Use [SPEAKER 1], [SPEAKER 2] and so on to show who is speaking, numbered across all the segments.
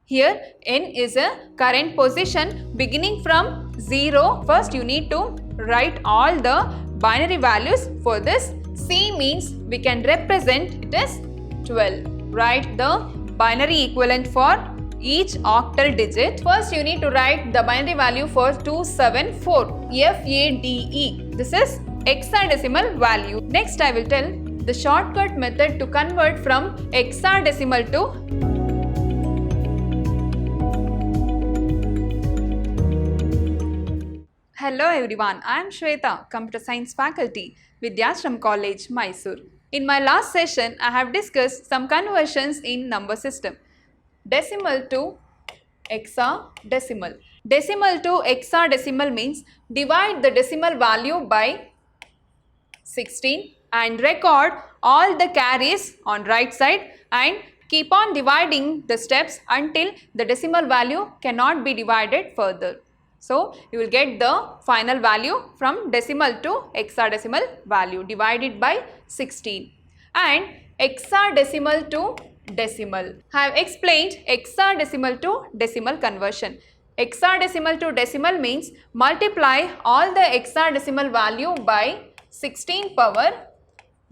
[SPEAKER 1] Here n is a current position beginning from 0. First you need to write all the binary values for this. C means we can represent it as 12. Write the binary equivalent for each octal digit. First you need to write the binary value for 274 FADE. This is hexadecimal value. Next I will tell the shortcut method to convert from hexadecimal to Hello everyone, I am Shweta, Computer Science Faculty, Vidyashram College, Mysore. In my last session, I have discussed some conversions in number system. Decimal to hexadecimal. Decimal to hexadecimal means divide the decimal value by 16 and record all the carries on right side and keep on dividing the steps until the decimal value cannot be divided further. So, you will get the final value from decimal to hexadecimal value divided by 16 and hexadecimal to decimal. I have explained hexadecimal to decimal conversion. Hexadecimal to decimal means multiply all the hexadecimal value by 16 power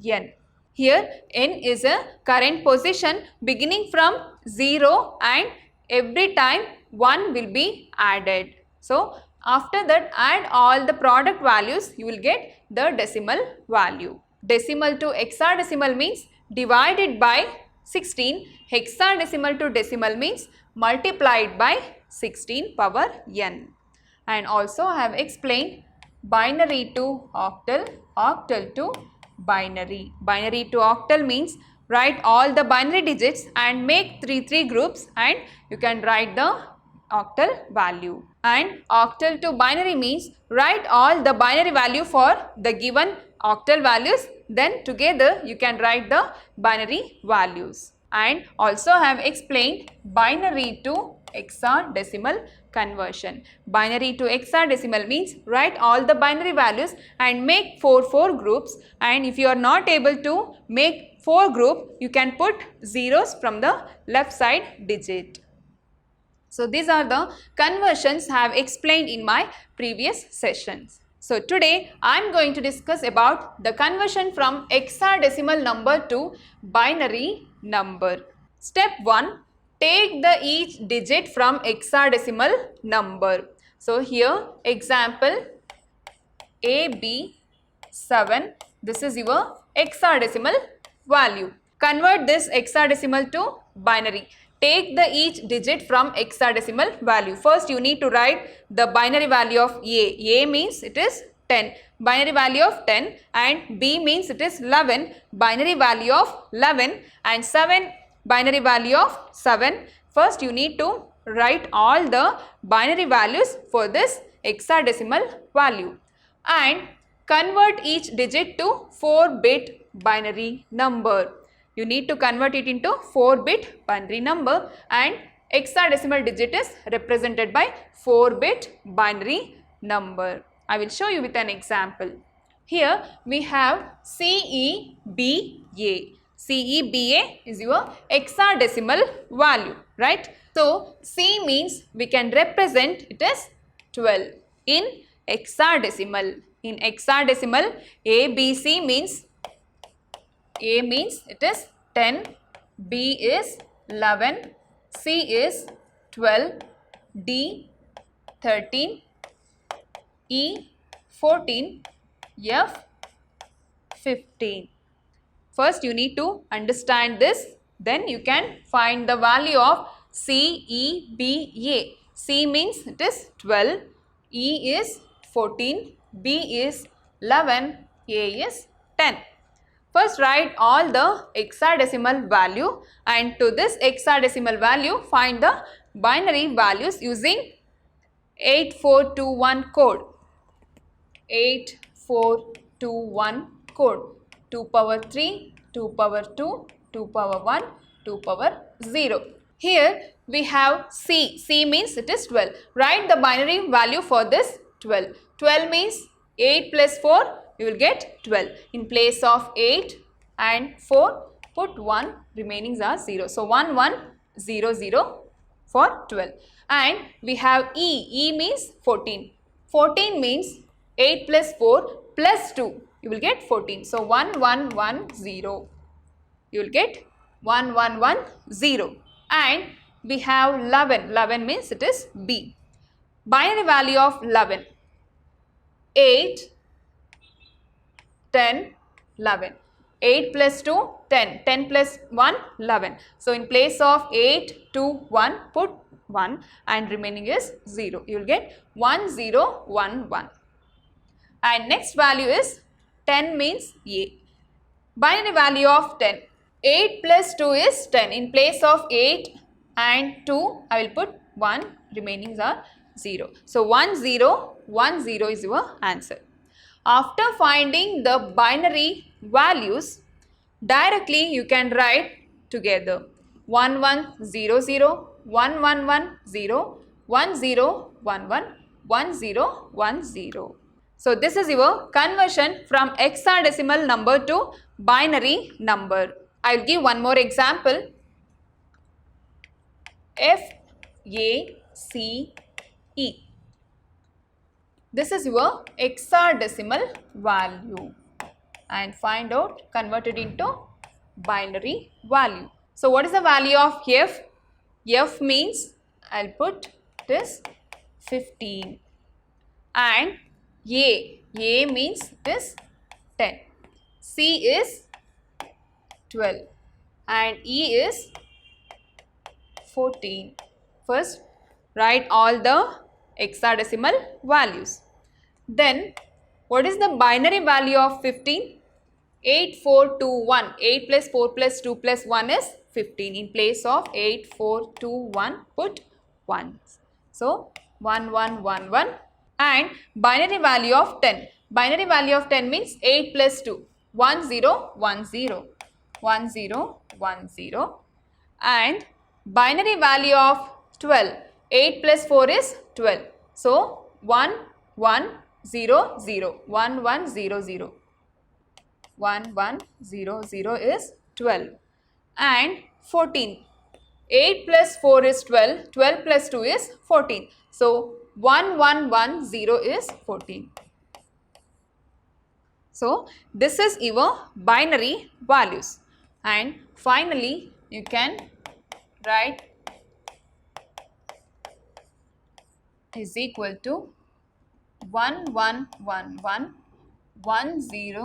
[SPEAKER 1] n. Here n is a current position beginning from 0 and every time 1 will be added. So, after that add all the product values, you will get the decimal value. Decimal to hexadecimal means divided by 16. Hexadecimal to decimal means multiplied by 16 power n. And also I have explained binary to octal, octal to binary. Binary to octal means write all the binary digits and make 3 groups and you can write the octal value. And octal to binary means write all the binary value for the given octal values, then together you can write the binary values. And also I have explained binary to hexadecimal conversion. Binary to hexadecimal means write all the binary values and make 4 groups, and if you are not able to make 4 group, you can put zeros from the left side digit. So, these are the conversions I have explained in my previous sessions. So, today I am going to discuss about the conversion from hexadecimal number to binary number. Step 1. Take the each digit from hexadecimal number. So, here example AB7, this is your hexadecimal value. Convert this hexadecimal to binary. Take the each digit from hexadecimal value. First you need to write the binary value of A. A means it is 10. Binary value of 10 and B means it is 11. Binary value of 11 and 7 binary value of 7. First you need to write all the binary values for this hexadecimal value and convert each digit to 4-bit binary number. You need to convert it into 4-bit binary number and hexadecimal digit is represented by 4-bit binary number. I will show you with an example. Here we have CEBA. CEBA is your hexadecimal value, right? So, C means we can represent it as 12 in hexadecimal. In hexadecimal, ABC means A means it is 10, B is 11, C is 12, D 13, E 14, F 15. First you need to understand this, then you can find the value of CEBA. C means it is 12, E is 14, B is 11, A is 10. First write all the hexadecimal value and to this hexadecimal value find the binary values using 8421 code. 8421 code. 2 power 3, 2 power 2, 2 power 1, 2 power 0. Here we have C. C means it is 12. Write the binary value for this 12. 12 means 8 plus 4. You will get 12. In place of 8 and 4, put 1, remaining are 0. So, 1, 1, 0, 0, for 12. And we have E. E means 14. 14 means 8 plus 4 plus 2. You will get 14. So 1110. You will get 1110. And we have 11. 11 means it is B. Binary value of 11. 8, 10, 11. 8 plus 2, 10. 10 plus 1, 11. So in place of 8, 2, 1, put 1 and remaining is 0. You will get 1011. And next value is 10 means A. Binary value of 10. 8 plus 2 is 10. In place of 8 and 2, I will put 1. Remaining are 0. So 1010 is your answer. After finding the binary values, directly you can write together 1100, 1110, 1011, 1010. So this is your conversion from hexadecimal number to binary number. I will give one more example. FACE. This is your hexadecimal value, and find out, convert it into binary value. So what is the value of F? F means, I'll put this 15, and A means this 10, C is 12 and E is 14. First write all the hexadecimal values. Then what is the binary value of 15? 8421. 8 plus 4 plus 2 plus 1 is 15. In place of 8421, put 1. So 1111. And binary value of 10. Binary value of 10 means 8 plus 2. 1010. 1010. And binary value of 12. 8 plus 4 is 12. So 1100. 1100. 1100 is 12. And 14. 8 plus 4 is 12. 12 plus 2 is 14. So 1110 is 14. So this is your binary values. And finally you can write is equal to 1111, 1010,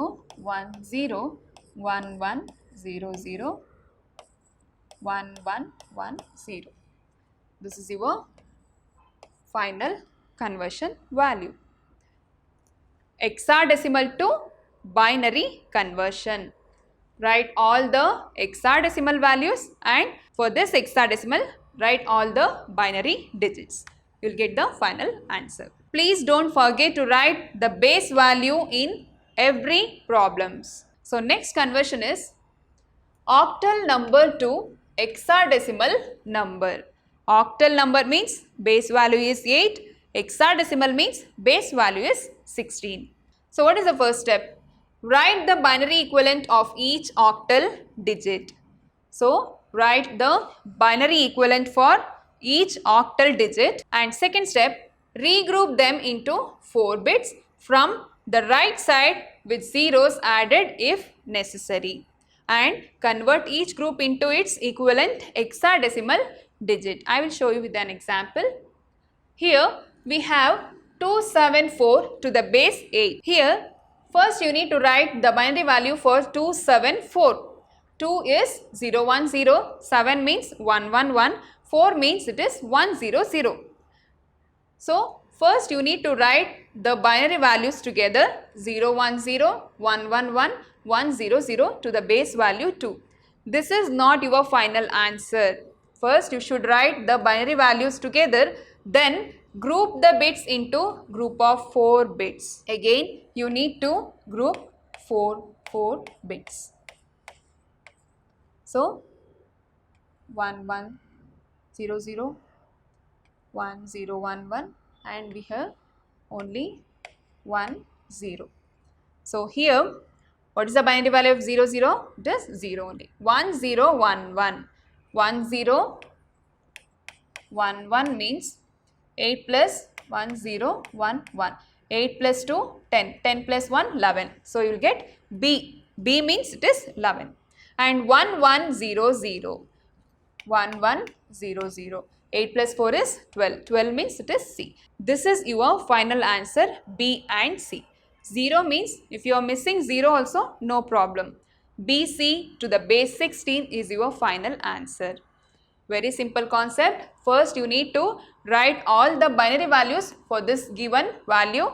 [SPEAKER 1] 1100, 1110. This is your final conversion value. Hexadecimal to binary conversion. Write all the hexadecimal values, and for this hexadecimal, write all the binary digits. You will get the final answer. Please don't forget to write the base value in every problems. So next conversion is octal number to hexadecimal number. Octal number means base value is 8. Hexadecimal means base value is 16. So what is the first step? Write the binary equivalent of each octal digit. So write the binary equivalent for each octal digit, and second step, regroup them into 4 bits from the right side with zeros added if necessary, and convert each group into its equivalent hexadecimal digit. I will show you with an example. Here we have 274 to the base 8. Here first you need to write the binary value for 274. 2 is 010, 7 means 111, 4 means it is 100. So first you need to write the binary values together 010, 111, 100 to the base value 2. This is not your final answer. First you should write the binary values together, then group the bits into group of 4 bits. Again you need to group 4 bits. So 1100, 1011, and we have only 10. So here what is the binary value of 00? It is 0 only. 1011, 1011, 1 1 means 8 plus 1 0 1 1. 8 plus 2 10. 10 plus 1 11. So you will get B. B means it is 11. And 1 1 0 0. 1 1 0 0. 8 plus 4 is 12. 12 means it is C. This is your final answer, B and C. 0 means if you are missing 0 also, no problem. BC to the base 16 is your final answer. Very simple concept. First you need to write all the binary values for this given value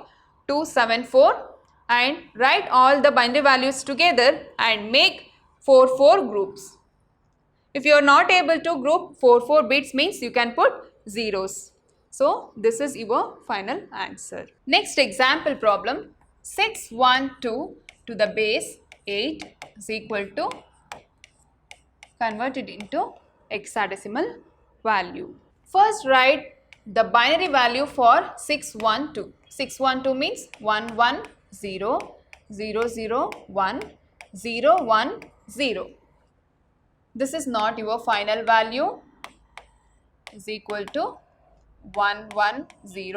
[SPEAKER 1] 274 and write all the binary values together and make 4 groups. If you are not able to group 4 bits means you can put zeros. So this is your final answer. Next example problem, 612 to the base 8 is equal to, convert it into hexadecimal value. First write the binary value for 612. 612 means 110 001 010. This is not your final value, is equal to 110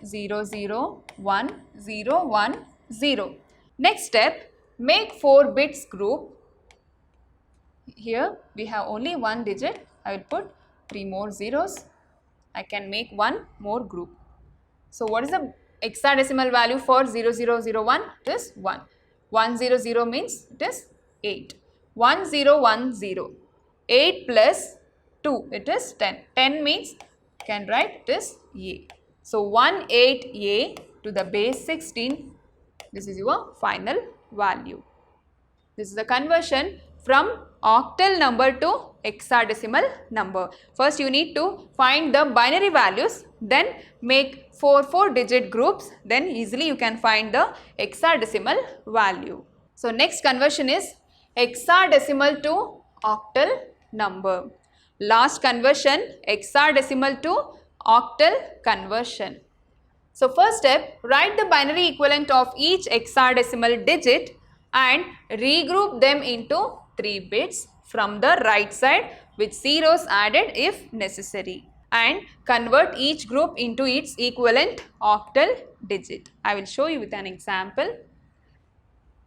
[SPEAKER 1] 001 010. Next step, make 4 bits group. Here we have only one digit. I will put 3 more zeros. I can make one more group. So what is the hexadecimal value for 0001? It is 1. 100 means it is 8. 1010. 8 plus 2, it is 10. 10 means can write it is A. So 18A to the base 16. This is your final value. This is the conversion from octal number to hexadecimal number. First you need to find the binary values, then make 4 digit groups, then easily you can find the hexadecimal value. So next conversion is hexadecimal to octal number. Last conversion, hexadecimal to octal conversion. So first step, write the binary equivalent of each hexadecimal digit and regroup them into 3 bits from the right side with zeros added if necessary, and convert each group into its equivalent octal digit. I will show you with an example.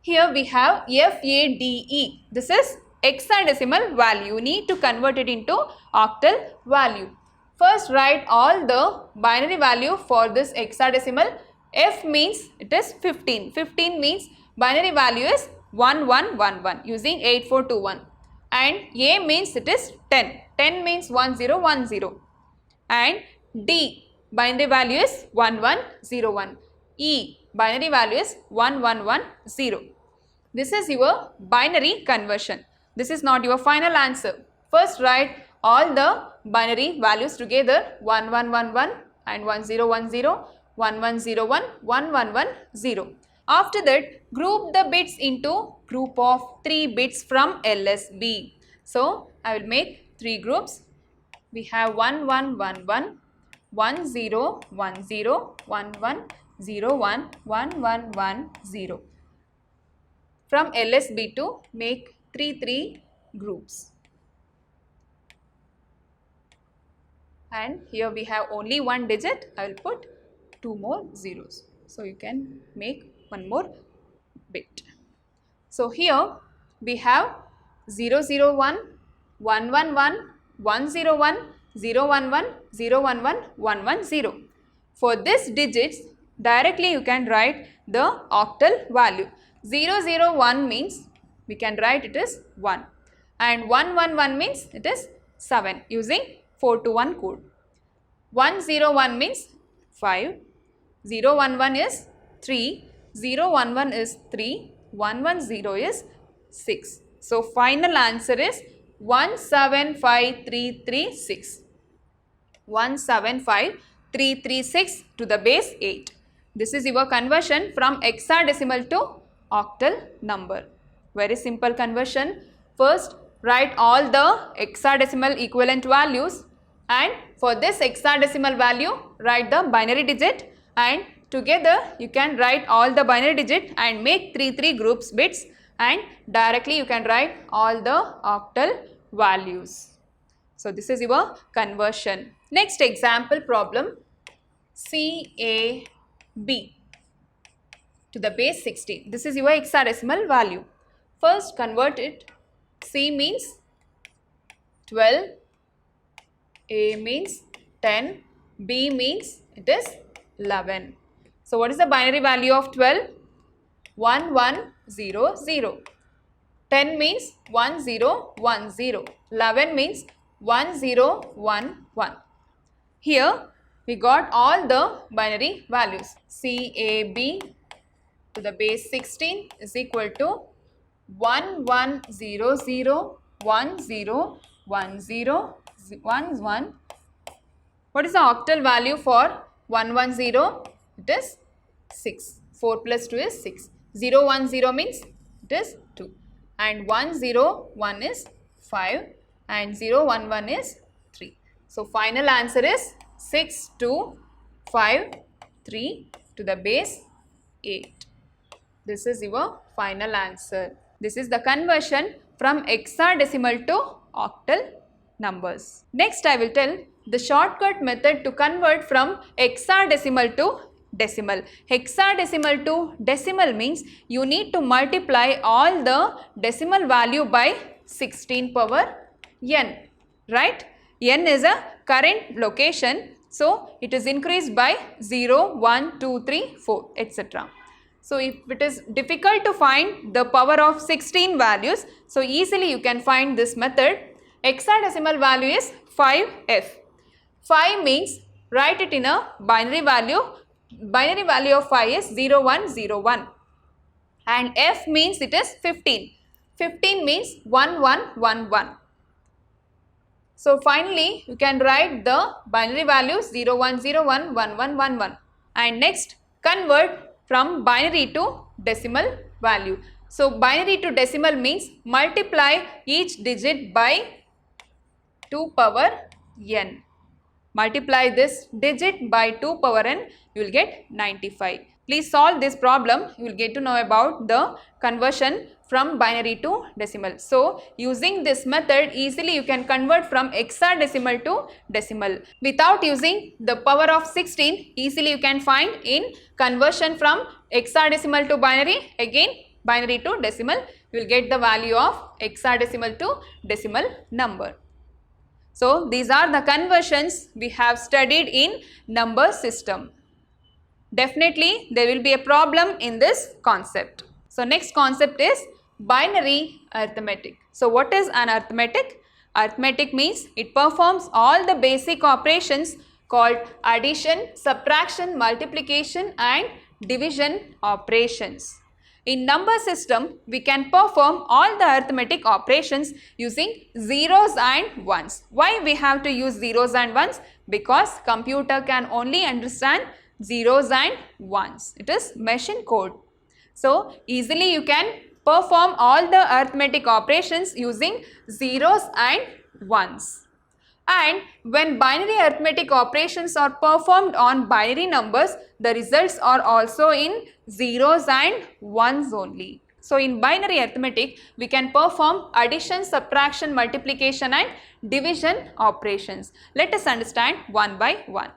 [SPEAKER 1] Here we have FADE. This is hexadecimal value. You need to convert it into octal value. First write all the binary value for this hexadecimal. F means it is 15. 15 means binary value is 1111 using 8421. And A means it is 10. 10 means 1010. And D binary value is 1101. E binary value is 1110. This is your binary conversion. This is not your final answer. First write all the binary values together 1111 and 1010, 1101, 1110. After that, group the bits into group of 3 bits from LSB. So I will make 3 groups. We have 1111, 1010, 1101, 1110. From LSB to make 3 groups. And here we have only one digit. I will put 2 more zeros. So you can make one more bit. So here we have 001, 111, 101, 011, 011, 110. For this digits, directly you can write the octal value. 001 means we can write it as 1. And 111 means it is 7 using 4 to 1 code. 101 means 5. 011 is 3. 011 is 3. 110 is 6. So final answer is 175336. 175336 to the base 8. This is your conversion from hexadecimal to octal number. Very simple conversion. First write all the hexadecimal equivalent values, and for this hexadecimal value write the binary digit, and together you can write all the binary digit and make 3 groups bits, and directly you can write all the octal values. So this is your conversion. Next example problem, CAB to the base 16. This is your hexadecimal value. First convert it. C means 12, A means 10, B means it is 11. So what is the binary value of 12? 1, 1, 0, 0. 10 means 1, 0, 1, 0. 11 means 1, 0, 1, 1. Here we got all the binary values. CAB to the base 16 is equal to 1, 1, 0, 0, 1, 0, 1, 0, 1, 1. What is the octal value for 1, 1, 0? It is 6. 4 plus 2 is 6. 0, 1, 0 means it is 2. And 1, 0, 1 is 5. And 0, 1, 1 is 3. So final answer is 6, 2, 5, 3 to the base 8. This is your final answer. This is the conversion from hexadecimal to octal numbers. Next I will tell the shortcut method to convert from hexadecimal to decimal. Hexadecimal to decimal means you need to multiply all the decimal value by 16 power n, right? N is a current location, so it is increased by 0, 1, 2, 3, 4, etc. So if it is difficult to find the power of 16 values, so easily you can find this method. Hexadecimal value is 5f. 5 means write it in a binary value. Binary value of 5 is 0, 1, 0, 1. And f means it is 15. 15 means 1, 1, 1, 1. So finally you can write the binary values 0, 1, 0, 1, 1, 1, 1, 1. And next convert from binary to decimal value. So binary to decimal means multiply each digit by 2 power n. Multiply this digit by 2 power n, you will get 95. Please solve this problem, you will get to know about the conversion from binary to decimal. So using this method, easily you can convert from hexadecimal to decimal. Without using the power of 16, easily you can find in conversion from hexadecimal to binary, again binary to decimal, you will get the value of hexadecimal to decimal number. So these are the conversions we have studied in number system. Definitely there will be a problem in this concept. So next concept is binary arithmetic. So what is an arithmetic? Arithmetic means it performs all the basic operations called addition, subtraction, multiplication and division operations. In number system, we can perform all the arithmetic operations using zeros and ones. Why we have to use zeros and ones? Because computer can only understand zeros and ones. It is machine code. So easily you can perform all the arithmetic operations using zeros and ones. And when binary arithmetic operations are performed on binary numbers, the results are also in zeros and ones only. So in binary arithmetic, we can perform addition, subtraction, multiplication and division operations. Let us understand one by one.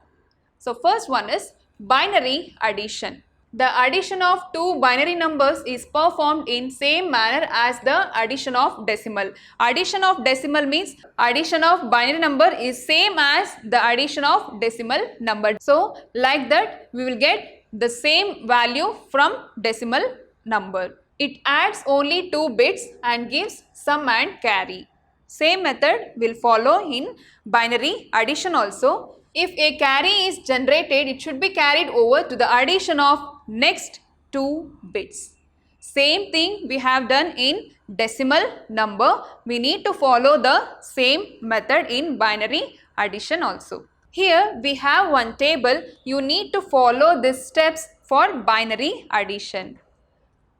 [SPEAKER 1] So first one is binary addition. The addition of two binary numbers is performed in same manner as the addition of decimal. Addition of decimal means addition of binary number is same as the addition of decimal number. So like that we will get the same value from decimal number. It adds only 2 bits and gives sum and carry. Same method will follow in binary addition also. If a carry is generated, it should be carried over to the addition of next 2 bits. Same thing we have done in decimal number. We need to follow the same method in binary addition also. Here we have one table. You need to follow these steps for binary addition.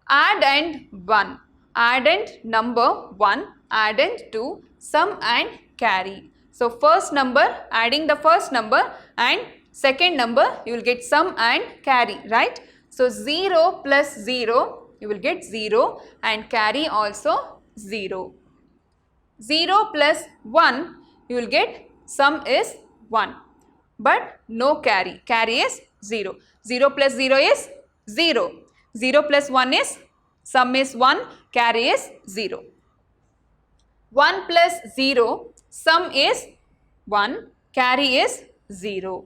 [SPEAKER 1] Add and 1. Add and number 1. Add and 2. Sum and carry. So first number, adding the first number and second number, you will get sum and carry, right? So 0 plus 0, you will get 0 and carry also 0. 0 plus 1, you will get sum is 1. but no carry. Carry is 0. 0 plus 0 is 0. 0 plus 1 is, sum is 1, carry is 0. 1 plus 0, sum is 1, carry is 0.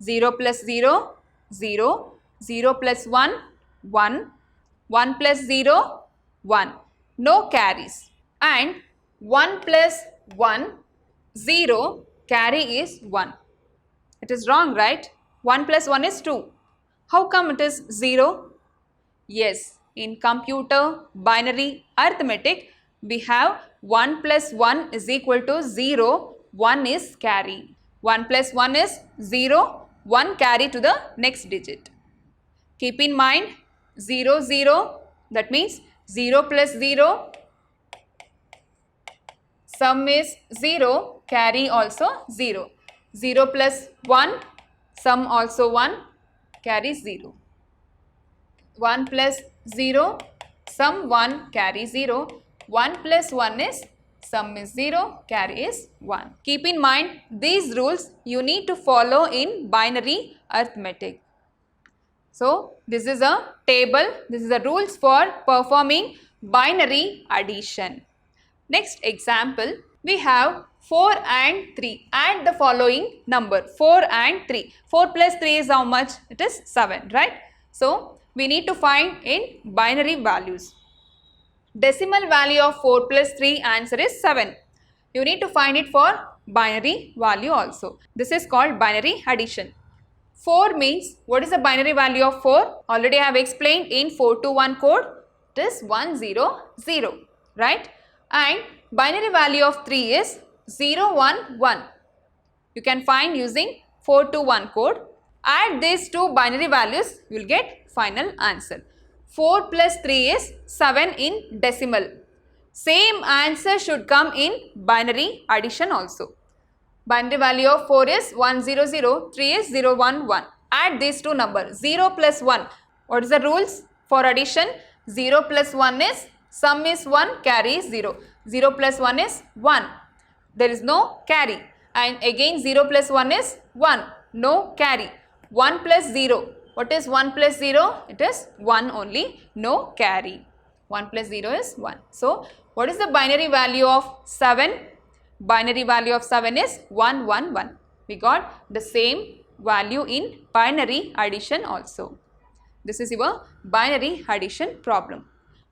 [SPEAKER 1] 0 plus 0, 0. 0 plus 1, 1. 1 plus 0, 1. No carries. And 1 plus 1, 0. Carry is 1. It is wrong, right? 1 plus 1 is 2. How come it is 0? Yes, in computer binary arithmetic, we have 1 plus 1 is equal to 0. 1 is carry. 1 plus 1 is 0. 1 carry to the next digit. Keep in mind 0, 0. That means 0 plus 0. Sum is 0. Carry also 0. 0 plus 1. Sum also 1. Carry 0. 1 plus 0. Sum 1. Carry 0. 1 plus 1 is, sum is 0. Carry is 1. Keep in mind these rules you need to follow in binary arithmetic. So, this is a table. This is the rules for performing binary addition. Next example, we have 4 and 3. Add the following number, 4 and 3. 4 plus 3 is how much? It is 7, right? So, we need to find in binary values. Decimal value of 4 plus 3, answer is 7. You need to find it for binary value also. This is called binary addition. 4 means, what is the binary value of 4? Already I have explained in 421 code. It is 100, right? And binary value of 3 is 011. You can find using 421 code. Add these two binary values, you will get final answer. 4 plus 3 is 7 in decimal. Same answer should come in binary addition also. Binary value of 4 is 100, 3 is 011. Add these two numbers. 0 plus 1. What is the rules for addition? 0 plus 1 is, sum is 1, carry is 0. 0 plus 1 is 1. There is no carry. And again 0 plus 1 is 1. No carry. 1 plus 0. What is 1 plus 0? It is 1 only. No carry. 1 plus 0 is 1. So, what is the binary value of 7? Binary value of 7 is 111. We got the same value in binary addition also. This is your binary addition problem.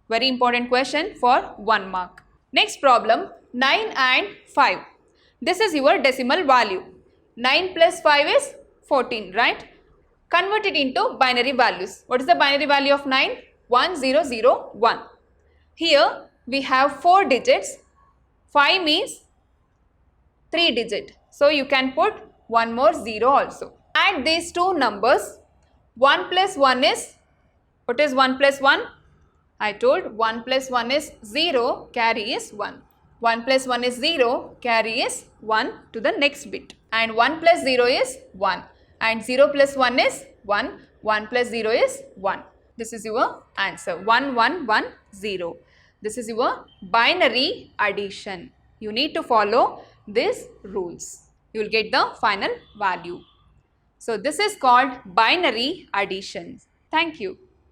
[SPEAKER 1] Very important question for 1 mark. Next problem, 9 and 5. This is your decimal value. 9 plus 5 is 14, right? Convert it into binary values. What is the binary value of 9? 1001. Here we have 4 digits. 5 means 3 digit. So, you can put one more 0 also. Add these two numbers. 1 plus 1 is, what is 1 plus 1? I told 1 plus 1 is 0, carry is 1. 1 plus 1 is 0, carry is 1 to the next bit. And 1 plus 0 is 1. And 0 plus 1 is 1. 1 plus 0 is 1. This is your answer, 1110. This is your binary addition. You need to follow these rules. You will get the final value. So, this is called binary addition. Thank you.